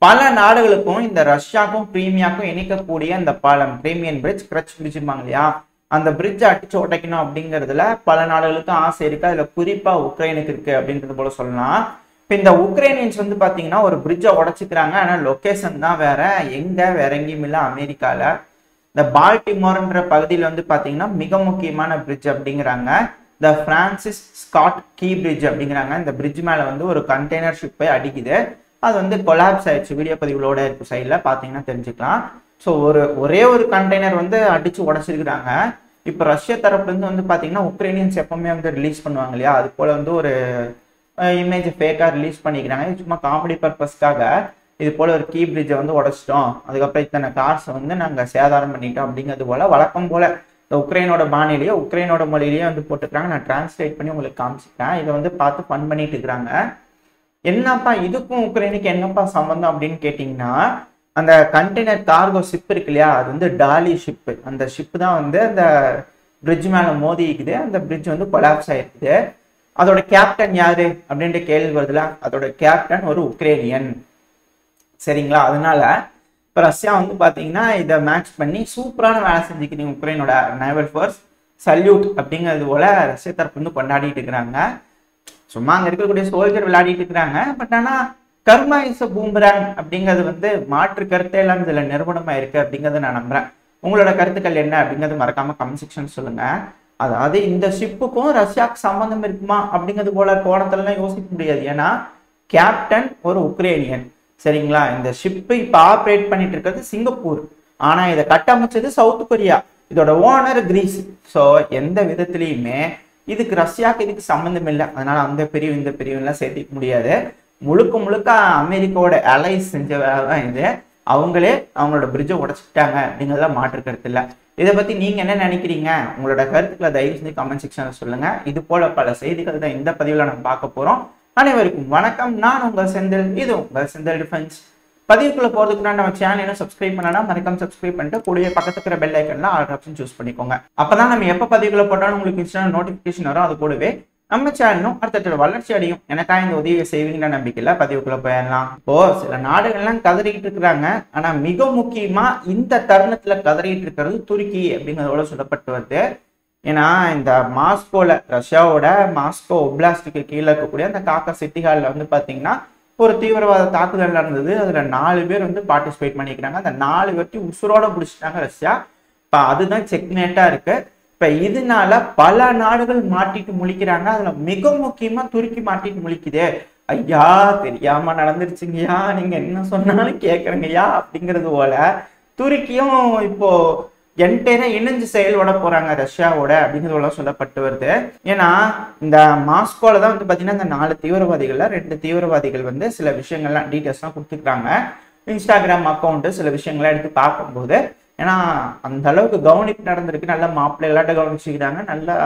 பல நாடுகளுக்கும் இந்த ரஷ்யாக்கும் கிரீமியாக்கும் இணைக்கக்கூடிய இந்த பாலம் கிரீமியன் பிரிட்ஜ் கிரச் பிரிட்ஜ்பாங்க இல்லையா, அந்த பிரிட்ஜை அடிச்சு உடைக்கணும் அப்படிங்கிறதுல பல நாடுகளுக்கு ஆசை இருக்கு. அதுல குறிப்பா உக்ரைனுக்கு இருக்கு அப்படின்றது போல சொல்லலாம். இப்போ இந்த உக்ரைனியன்ஸ் வந்து பாத்தீங்கன்னா ஒரு பிரிட்ஜை உடைச்சிக்கிறாங்க. ஆனா லொகேஷன் தான் வேற எங்கேயும் இல்லை, அமெரிக்கால இந்த பால்டிமோர்ன்ற பகுதியில் வந்து பாத்தீங்கன்னா மிக முக்கியமான பிரிட்ஜ் அப்படிங்கிறாங்க. த பிரான்சிஸ் ஸ்காட் கீ பிரிட்ஜ் அப்படிங்கிறாங்க. இந்த பிரிட்ஜ் மேல வந்து ஒரு கண்டெய்னர் ஷிப் போய் அடிக்குது. அது வந்து கொலாப்ஸ் ஆயிடுச்சு. வீடியோ பதிவுகளோட இருக்கு, சைட்ல பாத்தீங்கன்னா தெரிஞ்சுக்கலாம். ஸோ ஒரே ஒரு கண்டெய்னர் வந்து அடிச்சு உடச்சிருக்கிறாங்க. இப்போ ரஷ்ய தரப்புல இருந்து வந்து பாத்தீங்கன்னா உக்ரைனியன்ஸ் எப்பவுமே வந்து ரிலீஸ் பண்ணுவாங்க இல்லையா, அது போல வந்து ஒரு இமேஜ் ஃபேக்கா ரிலீஸ் பண்ணிக்கிறாங்க. இது சும்மா காமெடி பர்பஸ்க்காக இது போல ஒரு கீ பிரிட்ஜை வந்து உடைச்சிட்டோம், அதுக்கப்புறம் இத்தனை கார்ஸை வந்து நாங்கள் சேதாரம் பண்ணிட்டோம் அப்படிங்கிறது போல வழக்கம் போல இந்த உக்ரைனோட பாணிலேயே உக்ரைனோட மொழியிலேயே வந்து போட்டுக்கிறாங்க. நான் டிரான்ஸ்லேட் பண்ணி உங்களுக்கு காமிச்சிட்டேன். இதை வந்து பார்த்து ஃபன் பண்ணிட்டு இருக்கிறாங்க. என்னப்பா இதுக்கும் உக்ரைனுக்கு என்னப்பா சம்பந்தம் அப்படின்னு கேட்டிங்கன்னா, அந்த கண்டெய்னர் கார்கோ ஷிப் இருக்கு இல்லையா, அது வந்து டாலி ஷிப்பு. அந்த ஷிப்பு தான் வந்து அந்த பிரிட்ஜ் மேலே மோதிக்குது. அந்த பிரிட்ஜ் வந்து கொலாப்ஸ் ஆயிருக்குது. அதோட கேப்டன் யாரு அப்படின்ட்டு கேள்வி வருதுல, அதோட கேப்டன் ஒரு உக்ரைனியன். சரிங்களா? அதனால இப்போ ரஷ்யா வந்து பார்த்தீங்கன்னா இதை மேட்ச் பண்ணி சூப்பரான வேலை செஞ்சுக்கிறீங்க உக்ரைனோட நேவல் ஃபோர்ஸ், சல்யூட் அப்படிங்கிறது போல ரஷ்ய தரப்பு வந்து கொண்டாடிட்டு இருக்கிறாங்க. சும்மா அங்கே இருக்கக்கூடிய சோல்ஜர் விளையாடிட்டு இருக்கிறாங்க. பட் ஆனால் கர்மா இஸ் அ பூம்பராங் அப்படிங்கிறது வந்து மாற்று கருத்தே எல்லாம் இதில் நிறுவனமாக இருக்கு அப்படிங்கிறத நான் நம்புறேன். உங்களோட கருத்துக்கள் என்ன அப்படிங்கிறது மறக்காம கமெண்ட் செக்ஷன் சொல்லுங்க. அதாவது இந்த ஷிப்புக்கும் ரஷ்யாவுக்கு சம்பந்தம் இருக்குமா அப்படிங்கிறது போல கோணத்துலலாம் யோசிக்க முடியாது. ஏன்னா கேப்டன் ஒரு உக்ரைனியன். சரிங்களா? இந்த ஷிப்பு இப்போ ஆப்ரேட் பண்ணிட்டு இருக்கிறது சிங்கப்பூர், ஆனா இதை கட்டமைச்சது சவுத் கொரியா, இதோட ஓனர் கிரீஸ். ஸோ எந்த விதத்திலையுமே இதுக்கு ரஷ்யாவுக்கு இதுக்கு சம்மந்தம் இல்லை. அதனால அந்த பிரிவு இந்த பிரிவு எல்லாம் சேர்த்திக்க முடியாது. முழுக்க முழுக்க அமெரிக்காவோட அலைஸ் செஞ்ச வேலை தான் இது. அவங்களே அவங்களோட பிரிட்ஜை உடைச்சிட்டாங்க அப்படிங்கிறத மாற்று கருத்து இல்லை. இதை பத்தி நீங்க என்ன நினைக்கிறீங்க? உங்களோட கருத்துக்களை தயவு செஞ்சு கமெண்ட் செக்ஷன்ல சொல்லுங்க. இது போல பல செய்திகள் தான் இந்த பதிவுல நம்ம பார்க்க போறோம். அனைவருக்கும் வணக்கம். நான் உங்கள் செந்தில். இது உங்கள் செந்தில் டிஃபென்ஸ். பதிவுக்குள்ள போறதுக்கு நம்ம சேனல் இன்னும் சப்ஸ்கிரைப் பண்ணலாம், மறக்காம சப்ஸ்கிரைப் பண்ணிட்டு கூடிய பக்கத்துல இருக்கிற பெல் ஐக்கன்ல ஆல் ஆப்ஷன் சூஸ் பண்ணிக்கோங்க. அப்பதான் நம்ம எப்ப பதிவுக்குள்ள போட்டாலும் உங்களுக்கு இன்ஸ்டன்ட் நோட்டிபிகேஷன் வரும். அது கூடவே நம்ம சேனலும் அடுத்த வளர்ச்சி அடையும். எனக்கா இந்த உதவியை செய்வீங்கிற நம்பிக்கையில பதிவுக்குள்ள போயிடலாம். இப்போ சில நாடுகள்லாம் கதறிக்கிட்டு இருக்கிறாங்க. ஆனா மிக முக்கியமா இந்த தருணத்துல கதறிட்டு இருக்கிறது துருக்கி அப்படிங்கிறதோட சொல்லப்பட்டு வருது. ஏன்னா இந்த மாஸ்கோல, ரஷ்யாவோட மாஸ்கோ ஒப்லாஸ்டுக்கு கீழே இருக்கக்கூடிய அந்த காக்கா சிட்டி ஹாலில் வந்து பார்த்தீங்கன்னா ஒரு தீவிரவாத தாக்குதல் நடந்தது. அதுல 4 பேர் வந்து பார்ட்டிசிபேட் பண்ணிக்கிறாங்க. அந்த 4 பேர்த்தையும் உசுரோட பிடிச்சிட்டாங்க ரஷ்யா. இப்போ அதுதான் செக்மேட்டா இருக்கு. இப்ப இதனால பல நாடுகள் மாட்டிட்டு முழிக்கிறாங்க. அதுல மிக முக்கியமா துருக்கி மாட்டிட்டு முழிக்குது. ஐயா தெரியாம நடந்துருச்சுங்கய்யா, நீங்க என்ன சொன்னாலும் கேட்கறங்கய்யா அப்படிங்கிறது போல துருக்கியும் இப்போ என்டையரா இணைஞ்சு செயல்பட போறாங்க ரஷ்யாவோட அப்படிங்கிறதோட சொல்லப்பட்டு வருது. ஏன்னா இந்த மாஸ்கோல தான் வந்து பாத்தீங்கன்னா இந்த 4 தீவிரவாதிகள்ல 2 தீவிரவாதிகள் வந்து சில விஷயங்கள்லாம் டீட்டெயில்ஸ்லாம் கொடுத்துருக்காங்க. இன்ஸ்டாகிராம் அக்கௌண்ட் சில விஷயங்கள்லாம் எடுத்து பார்க்கும்போது, ஏன்னா அந்த அளவுக்கு கவனிப்பு நடந்திருக்கு. நல்ல மாப்பிள்ளைகளாட்ட கவனிச்சுக்கிறாங்க. நல்ல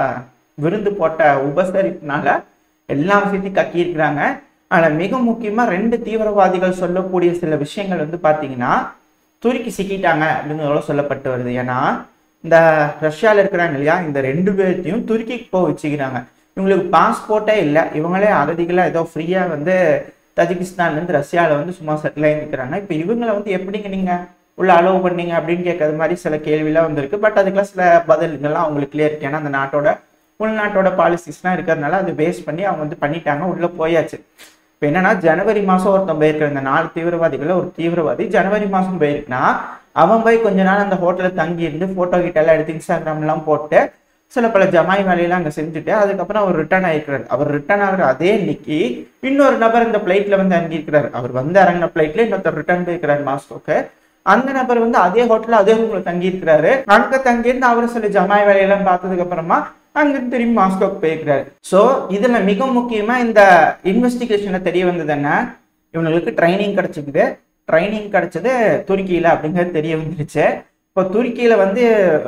விருந்து போட்ட உபசரிப்புனால எல்லா விஷயத்தையும் கக்கி இருக்கிறாங்க. ஆனா மிக முக்கியமா 2 தீவிரவாதிகள் சொல்லக்கூடிய சில விஷயங்கள் வந்து பாத்தீங்கன்னா துருக்கி சிக்கிட்டாங்க அப்படிங்கிறதோட சொல்லப்பட்டு வருது. ஏன்னா இந்த ரஷ்யாவில் இருக்கிறாங்க இல்லையா, இந்த 2 பேர்த்தையும் துருக்கிக்கு போக வச்சுக்கிறாங்க. இவங்களுக்கு பாஸ்போர்ட்டே இல்லை. இவங்களே அகதிகளாக ஏதோ ஃப்ரீயா வந்து தஜிகிஸ்தான்லேருந்து ரஷ்யாவில் வந்து சும்மா செட்டில் ஆகிருக்கிறாங்க. இப்போ இவங்களை வந்து எப்படிங்க நீங்க உள்ள அலோவ் பண்ணீங்க அப்படின்னு கேட்கறது மாதிரி சில கேள்வியெல்லாம் வந்திருக்கு. பட் அதுக்கெல்லாம் சில பதில்கள்லாம் அவங்களுக்கு கிளியர் இருக்கு. ஏன்னா அந்த நாட்டோட உள்நாட்டோட பாலிசிஸ்லாம் இருக்கிறதுனால அது பேஸ் பண்ணி அவங்க வந்து பண்ணிட்டாங்க, உள்ள போயாச்சு. இப்போ என்னன்னா ஜனவரி மாதம் ஒருத்தன் போயிருக்கிற இந்த 4 தீவிரவாதிகள் ஒரு தீவிரவாதி ஜனவரி மாதம் போயிருக்குன்னா அவன் போய் கொஞ்ச நாள் அந்த ஹோட்டலில் தங்கி இருந்து போட்டோ கிட்ட எல்லாம் எடுத்து இன்ஸ்டாகிராம்லாம் போட்டு சில பல ஜமாய் வேலையெல்லாம் அங்கே செஞ்சுட்டு அதுக்கப்புறம் அவர் ரிட்டர்ன் ஆகிருக்கிறார். அவர் ரிட்டர்ன் ஆகிற அதே இன்னைக்கு இன்னொரு நபர் இந்த பிளைட்ல வந்து தங்கியிருக்கிறார். அவர் வந்து இறங்கின பிளைட்ல இன்னொருத்தர் ரிட்டர்ன் போயிருக்கிறார் மாஸ்கோக்கு. அந்த நபர் வந்து அதே ஹோட்டல்ல அதே ரூம்ல தங்கி இருக்கிறாரு. அங்க தங்கியிருந்து அவர் சில ஜமாய் வேலையெல்லாம் பார்த்ததுக்கு அப்புறமா அங்கிருந்து திரும்பி மாஸ்கோக்கு போயிருக்கிறாரு. ஸோ இதுல மிக முக்கியமா இந்த இன்வெஸ்டிகேஷன்ல தெரிய வந்தது என்ன, இவங்களுக்கு ட்ரைனிங் கிடைச்சிக்குது. ட்ரைனிங் கிடைச்சது துருக்கியில அப்படிங்கிறது தெரிய வந்துருச்சு. இப்போ துருக்கியில வந்து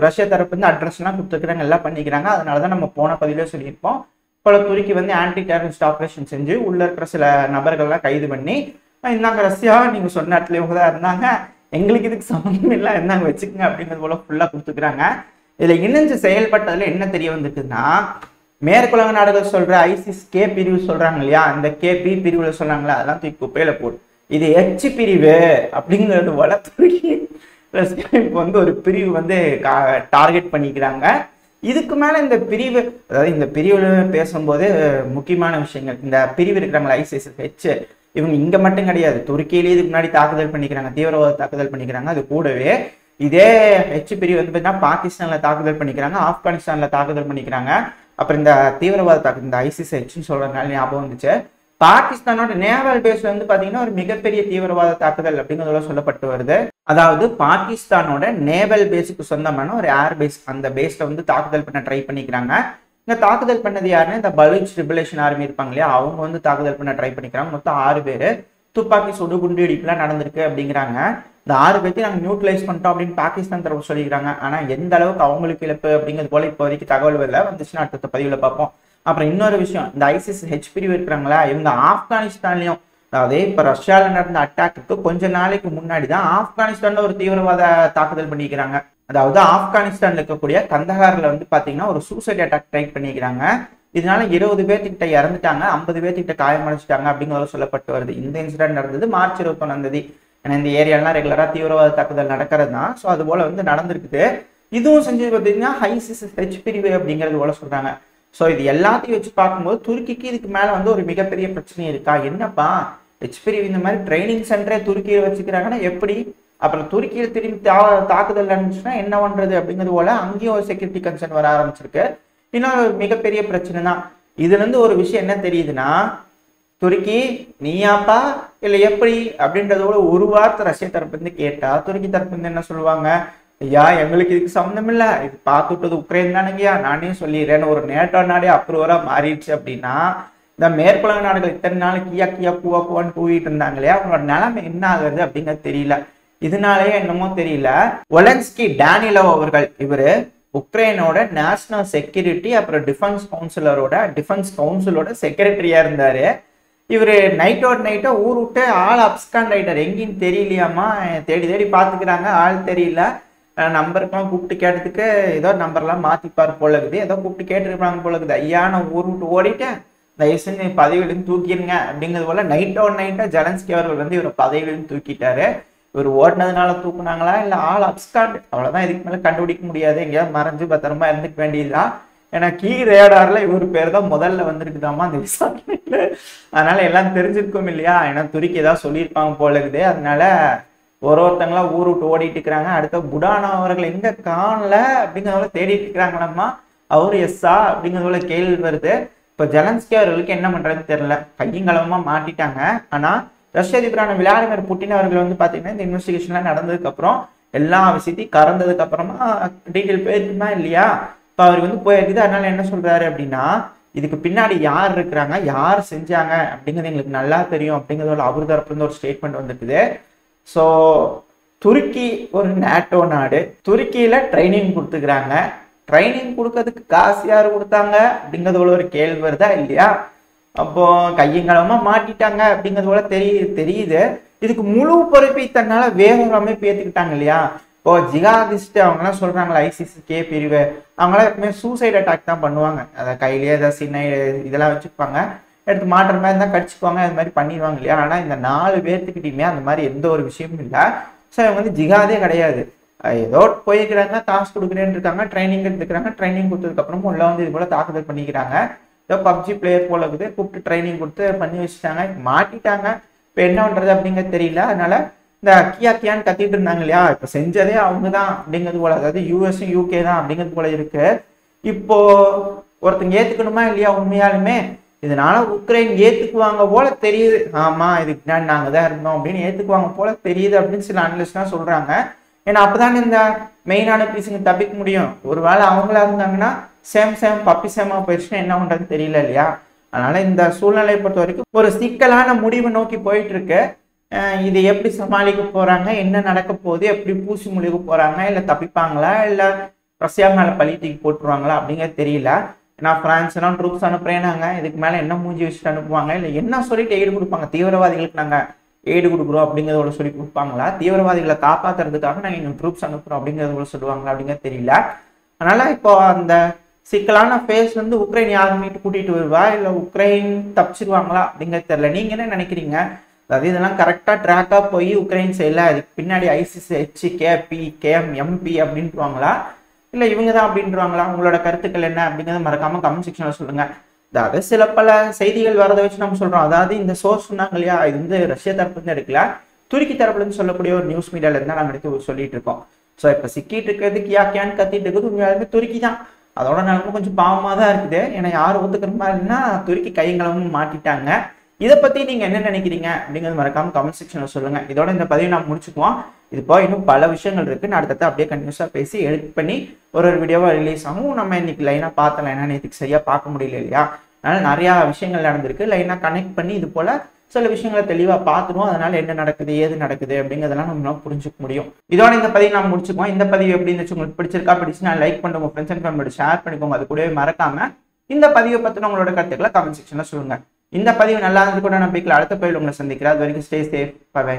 ரஷ்யா தரப்பு வந்து அட்ரஸ்லாம் கொடுத்துருக்குறாங்க, எல்லாம் பண்ணிக்கிறாங்க. அதனாலதான் நம்ம போன பதிலே சொல்லியிருப்போம். இப்போ துருக்கி வந்து ஆன்டி டெரரிஸ்ட் ஆப்ரேஷன் செஞ்சு உள்ள இருக்கிற சில நபர்கள்லாம் கைது பண்ணி, இந்தாங்க ரஷ்யா நீங்க சொன்ன இடத்துல இவங்க தான் இருந்தாங்க, எங்களுக்கு இதுக்கு சம்பந்தம் இல்லை, இருந்தாங்க வச்சுக்கோங்க அப்படிங்கிறது போல ஃபுல்லா கொடுத்துக்கிறாங்க. இதுல இணைஞ்சு செயல்பட்டதுல என்ன தெரிய வந்துட்டுன்னா, மேற்குலக நாடுகள் சொல்ற ஐசிஸ் கே பிரிவு சொல்றாங்க இல்லையா, அந்த கே பி பிரிவுல சொல்றாங்களா, அதெல்லாம் தூக்கி குப்பையில போடு. இது எச் பிரிவு அப்படிங்கிறது போல துருக்கி ரஷ்யா இப்போ வந்து ஒரு பிரிவு வந்து டார்கெட் பண்ணிக்கிறாங்க. இதுக்கு மேல இந்த பிரிவு, அதாவது இந்த பிரிவுல பேசும்போது முக்கியமான விஷயங்கள், இந்த பிரிவு இருக்கிறாங்களா ISIS-H, இவங்க இங்க மட்டும் கிடையாது, துருக்கியிலேயே இதுக்கு முன்னாடி தாக்குதல் பண்ணிக்கிறாங்க, தீவிரவாத தாக்குதல் பண்ணிக்கிறாங்க. அது கூடவே இதே H பிரிவு வந்து பார்த்தீங்கன்னா பாகிஸ்தான்ல தாக்குதல் பண்ணிக்கிறாங்க, ஆப்கானிஸ்தான்ல தாக்குதல் பண்ணிக்கிறாங்க. அப்புறம் இந்த தீவிரவாத தாக்குதல், இந்த ISIS-Hன்னு சொல்றதுனால ஞாபகம் வந்துச்சு, பாகிஸ்தானோட நேவல் பேஸ்ல வந்து பாத்தீங்கன்னா ஒரு மிகப்பெரிய தீவிரவாத தாக்குதல் அப்படிங்கிறதுல சொல்லப்பட்டு வருது. அதாவது பாகிஸ்தானோட நேவல் பேஸுக்கு சொந்தமான ஒரு ஏர் பேஸ், அந்த பேஸ்ல வந்து தாக்குதல் பண்ண ட்ரை பண்ணிக்கிறாங்க. இந்த தாக்குதல் பண்ணது யாருன்னா இந்த பலூச் லிபரேஷன் ஆர்மி இருப்பாங்க இல்லையா, அவங்க வந்து தாக்குதல் பண்ண ட்ரை பண்ணிக்கிறாங்க. மொத்தம் 6 பேர் துப்பாக்கி சுடு குண்டு வெடிப்புலாம் நடந்திருக்கு அப்படிங்கிறாங்க. இந்த 6 பேர்த்தையும் நாங்கள் நியூட்ரலைஸ் பண்ணிட்டோம் அப்படின்னு பாகிஸ்தான் தரப்பு சொல்லிக்கிறாங்க. ஆனா எந்த அளவுக்கு அவங்களுக்கு இழப்பு அப்படிங்கிறது போல இப்போ வரைக்கும் தகவல் வரல, வந்துச்சுன்னா அடுத்த பதிவுல பார்ப்போம். அப்புறம் இன்னொரு விஷயம், இந்த ISIS-H பிரிவு இருக்கிறாங்களா, இவங்க ஆப்கானிஸ்தான்லயும், அதாவது இப்ப ரஷ்யால நடந்த அட்டாக்கு கொஞ்ச நாளைக்கு முன்னாடி தான் ஆப்கானிஸ்தான்ல ஒரு தீவிரவாத தாக்குதல் பண்ணிக்கிறாங்க. அதாவது ஆப்கானிஸ்தான்ல இருக்கக்கூடிய கந்தஹார்ல வந்து பாத்தீங்கன்னா ஒரு சூசைட் அட்டாக் ட்ரை பண்ணிக்கிறாங்க. இதனால 20 பேர்த்திட்ட இறந்துட்டாங்க, 50 பேர்த்திட்ட காயமடைச்சிட்டாங்க அப்படிங்கிறது சொல்லப்பட்டு வருது. இந்த இன்சிடென்ட் நடந்தது மார்ச் 21 ஏன்னா இந்த ஏரியாலாம் ரெகுலரா தீவிரவாத தாக்குதல் நடக்கிறது தான். ஸோ அது போல வந்து நடந்திருக்குது. இதுவும் செஞ்சு பார்த்தீங்கன்னா ISIS-H பிரிவு அப்படிங்கிறது போல சொல்றாங்க. ஸோ இது எல்லாத்தையும் வச்சு பார்க்கும்போது துருக்கிக்கு இதுக்கு மேல வந்து ஒரு மிகப்பெரிய பிரச்சனை இருக்கா, என்னப்பா H பிரிவு இந்த மாதிரி ட்ரைனிங் சென்டரே துருக்கியில வச்சுக்கிறாங்கன்னா எப்படி, அப்புறம் துருக்கியில் திரும்பி தாக்குதல் நடந்துச்சுன்னா என்ன பண்றது அப்படிங்கிறது போல அங்கேயும் ஒரு செக்யூரிட்டி கன்சர்ன் வர ஆரம்பிச்சிருக்கு. இன்னொரு மிகப்பெரிய பிரச்சனை தான். இதுல இருந்து ஒரு விஷயம் என்ன தெரியுதுன்னா, துருக்கி நீயாப்பா இல்லை எப்படி அப்படின்றதோட ஒரு வார்த்தை ரஷ்ய தரப்பு இருந்து கேட்டா துருக்கி தரப்பு இருந்து என்ன சொல்லுவாங்க, ஐயா எங்களுக்கு இதுக்கு சம்மந்தம் இல்லை, இது பார்த்துட்டது உக்ரைன் தானேங்கய்யா, நானே சொல்லிடுறேன்னு ஒரு நேட்டோ நாடே அப்ரூவரா மாறிடுச்சு அப்படின்னா, இந்த மேற்குலக நாடுகள் இத்தனை நாள் கியா கியா கூவா கூவான்னு கூவிட்டு இருந்தாங்க இல்லையா, அவங்களோட நிலைமை என்ன ஆகுது அப்படிங்கிறது தெரியல. இதனாலேயே என்னமோ தெரியல, ஒலன்ஸ்கி டேனிலவ் அவர்கள், இவரு உக்ரைனோட நேஷனல் செக்யூரிட்டி அப்புறம் டிஃபென்ஸ் கவுன்சிலோட செக்ரட்டரியா இருந்தாரு. இவரு நைட்டோ ஊர் விட்டு ஆள் அப்ஸ்காண்ட் ஆயிட்டார், எங்கேன்னு தெரியலையாமா, தேடி தேடி பாத்துக்கிறாங்க, ஆள் தெரியல. நம்பருக்கெல்லாம் கூப்பிட்டு கேட்டதுக்கு ஏதோ நம்பர்லாம் மாத்திப்பார் போல இருக்குது, ஏதோ கூப்பிட்டு கேட்டுருப்பாங்க போல இருக்குது, ஐயா நான் ஊர் விட்டு ஓடிட்டேன், தயவுசெய்து பதவியிலிருந்து தூக்கிடுங்க அப்படிங்கிறது போல நைட்டா ஜெலன்ஸ்கி அவர்கள் வந்து இவர் பதவியிலிருந்து தூக்கிட்டாரு. இவர் ஓடினதுனால தூக்குனாங்களா இல்ல ஆள் அப்ஸ்காண்ட், அவ்வளவுதான், இதுக்கு மேல கண்டுபிடிக்க முடியாது, எங்கேயாவது மறைஞ்சு பத்திரமா இருந்துக்க வேண்டியதுதான். ஏன்னா கீ ரேடார்ல இவர் பேர் தான் முதல்ல வந்திருக்குதாமா அந்த விசாரணையில, அதனால எல்லாம் தெரிஞ்சிருக்கும் இல்லையா, ஏன்னா துருக்கி ஏதாவது சொல்லியிருப்பாங்க போல இருக்குது. அதனால ஒருத்தங்களா ஊர் விட்டு ஓடிட்டு இருக்கிறாங்க. அடுத்த புடானா அவர்கள் எங்க காணல அப்படிங்கிறத தேடிட்டு இருக்கிறாங்களாம்மா, அவரு எஸ்ஸா அப்படிங்கிறத கேள்வி வருது. இப்ப ஜெலன்ஸ்கி அவர்களுக்கு என்ன பண்றதுன்னு தெரியல, கையங்களவமா மாட்டிட்டாங்க. ஆனா ரஷ்ய அதிபரான விளாடிமிர் புட்டின் அவர்கள் வந்து பாத்தீங்கன்னா இந்த இன்வெஸ்டிகேஷன்லாம் நடந்ததுக்கு அப்புறம் எல்லா விஷயத்தையும் கறந்ததுக்கு அப்புறமா டீட்டெயில் போயிருக்குமா இல்லையா, இப்ப அவர் வந்து போயிருக்குது. அதனால என்ன சொல்றாரு அப்படின்னா, இதுக்கு பின்னாடி யார் இருக்கிறாங்க, யார் செஞ்சாங்க அப்படிங்கிறது எங்களுக்கு நல்லா தெரியும் அப்படிங்கிறதோட அவர் தரப்புல இருந்து ஒரு ஸ்டேட்மெண்ட் வந்துருக்குது. ஸோ துருக்கி ஒரு நேட்டோ நாடு, துருக்கியில ட்ரைனிங் கொடுத்துக்கிறாங்க, ட்ரைனிங் கொடுக்கறதுக்கு காசு யார் கொடுத்தாங்க அப்படிங்கிறது போல ஒரு கேள்வி வருதா இல்லையா. அப்போ கையங்களமா மாட்டிட்டாங்க அப்படிங்கிறது போல தெரியுது. இதுக்கு முழு பொறுப்பை தன்னால வேற ஒரு அமைப்பு ஏத்துக்கிட்டாங்க இல்லையா. இப்போ ஜிகாதிஸ்ட் அவங்கலாம் சொல்றாங்களா ISIS-K பிரிவு, அவங்களாம் எப்பவுமே சூசைட் அட்டாக் தான் பண்ணுவாங்க, அதை கையிலேயே ஏதாவது சின்ன இதெல்லாம் வச்சுப்பாங்க, எடுத்து மாட்டுற மாதிரி இருந்தால் கடிச்சுக்குவாங்க, அது மாதிரி பண்ணிடுவாங்க இல்லையா. ஆனா இந்த 4 பேர்த்துக்கிட்டையுமே அந்த மாதிரி எந்த ஒரு விஷயமும் இல்லை. ஸோ இவங்க வந்து ஜிகாதே கிடையாது, ஏதோ போய்க்கிறாங்க, காசு கொடுக்குறேன்னு இருக்காங்க, ட்ரைனிங் எடுத்துக்கிறாங்க, ட்ரைனிங் கொடுத்ததுக்கு அப்புறமும் உள்ள வந்து இது போல தாக்குதல் பண்ணிக்கிறாங்க. ஏதோ பப்ஜி பிளேயர் போல இருக்குது, கூப்பிட்டு ட்ரைனிங் கொடுத்து பண்ணி வச்சுட்டாங்க, மாட்டிட்டாங்க. இப்போ என்ன பண்றது அப்படிங்கிறது தெரியல. அதனால இந்த கியான்னு கத்திட்டு இருந்தாங்க இல்லையா, இப்ப செஞ்சதே அவங்க தான் அப்படிங்கிறது போல, அதாவது யூஎஸும் UK தான் அப்படிங்கிறது போல இருக்கு. இப்போ ஒருத்தங்க ஏத்துக்கணுமா இல்லையா, உண்மையாலுமே இதனால உக்ரைன் ஏத்துக்குவாங்க போல தெரியுது. ஆமா இதுக்கு பின்னாடி நாங்க தான் இருந்தோம் அப்படின்னு ஏத்துக்குவாங்க போல தெரியுது அப்படின்னு சில அனலிஸ்ட்லாம் சொல்றாங்க. ஏன்னா அப்பதானே இந்த மெயினான பீஸுங்க தப்பிக்க முடியும். ஒருவேளை அவங்களா இருந்தாங்கன்னா சேம் பப்பி சேமா போயிடுச்சுன்னா என்ன பண்றதுன்னு தெரியல இல்லையா. அதனால இந்த சூழ்நிலையை பொறுத்த வரைக்கும் ஒரு சிக்கலான முடிவு நோக்கி போயிட்டு இருக்கு. இதை எப்படி சமாளிக்க போறாங்க, என்ன நடக்க போகுது, எப்படி பூசி முழுக போறாங்க, இல்லை தப்பிப்பாங்களா இல்லை ரஷ்யா மேல பழி தூக்கி போட்டுருவாங்களா அப்படிங்கிறது தெரியல. ஏன்னா பிரான்ஸ் எல்லாம் ட்ரூப்ஸ் அனுப்புறேனாங்க, இதுக்கு மேல என்ன மூஞ்சி வச்சுட்டு அனுப்புவாங்க, இல்லை என்ன சொல்லிட்டு எய்டு கொடுப்பாங்க, தீவிரவாதிகளுக்கு நாங்க எய்டு கொடுக்குறோம் அப்படிங்கிறதோட சொல்லி கொடுப்பாங்களா, தீவிரவாதிகளை காப்பாத்துறதுக்காக நாங்க இன்னும் ட்ரூப்ஸ் அனுப்புறோம் அப்படிங்கிறதோட சொல்லுவாங்களா அப்படிங்கிறது தெரியல. அதனால இப்போ அந்த சிக்கலான ஃபேஸ் வந்து உக்ரைன் யார் மீட்டு கூட்டிட்டு வருவா, இல்லை உக்ரைன் தப்பிச்சிருவாங்களா அப்படிங்கிறது தெரியல. நீங்க என்ன நினைக்கிறீங்க? அதாவது இதெல்லாம் கரெக்டாக ட்ராக்காக போய் உக்ரைன் சைடில் அதுக்கு பின்னாடி ICC KP KM MP அப்படின்ட்டுருவாங்களா, இல்லை இவங்க தான் அப்படின்ட்டுருவாங்களா? உங்களோட கருத்துக்கள் என்ன அப்படிங்கிறத மறக்காமல் கமெண்ட் செக்ஷனில் சொல்லுங்கள். அதாவது சில பல செய்திகள் வரதை வச்சு நம்ம சொல்கிறோம். அதாவது இந்த சோர்ஸ் சொன்னாங்க இல்லையா, இது வந்து ரஷ்யா தரப்புலேருந்து எடுக்கல, துருக்கி தரப்புலேருந்து சொல்லக்கூடிய ஒரு நியூஸ் மீடியால இருந்தால் நாங்கள் எடுத்து சொல்லிட்டு இருக்கோம். ஸோ இப்போ சிக்கிட்டு இருக்கிறது கியான்னு கத்திட்டு இருக்குது உண்மையாலுமே துருக்கி தான். அதோட நிலமும் கொஞ்சம் பாவமாக தான் இருக்குது. ஏன்னா யாரும் ஒத்துக்கிற மாதிரினா துருக்கி கைங்களமும் மாட்டிட்டாங்க. இதை பற்றி நீங்கள் என்ன நினைக்கிறீங்க அப்படிங்கிறது மறக்காமல் கமெண்ட் செக்ஷனில் சொல்லுங்கள். இதோட இந்த பதிவை நான் முடிச்சுக்குவோம். இது போய் இன்னும் பல விஷயங்கள் இருக்குது. நான் அடுத்தது அப்படியே கண்டினியூஸாக பேசி எடிட் பண்ணி ஒரு வீடியோவாக ரிலீஸ் ஆகும். நம்ம இன்னைக்கு லைனாக பார்த்தோம், லைனாக நேற்றுக்கு சரியாக பார்க்க முடியல இல்லையா, அதனால் நிறையா விஷயங்கள் நடந்திருக்கு. லைனாக கனெக்ட் பண்ணி இது போல் சில விஷயங்களை தெளிவாக பார்த்துருவோம். அதனால என்ன நடக்குது ஏது நடக்குது அப்படிங்கிறதெல்லாம் நம்மளால புரிஞ்சுக்க முடியும். இதோட இந்த பதிவு நான் முடிச்சுக்குவோம். இந்த பதிவு எப்படி இருந்துச்சு, உங்களுக்கு பிடிச்சிருக்கா, பிடிச்சுன்னா லைக் பண்ணுங்க, உங்கள் ஃப்ரெண்ட்ஸ் அண்ட் ஃபேமிலியோட ஷேர் பண்ணிக்கோங்க. அது கூடவே மறக்காம இந்த பதிவை பற்றின உங்களோட கருத்துக்களை கமெண்ட் செக்ஷனில் சொல்லுங்க. இந்த பதிவு நல்லா இருந்து கூட நம்பிக்கையில் அடுத்த பதிவில் உங்களை சந்திக்கிறேன். அது வரைக்கும் ஸ்டே சேஃப். பை.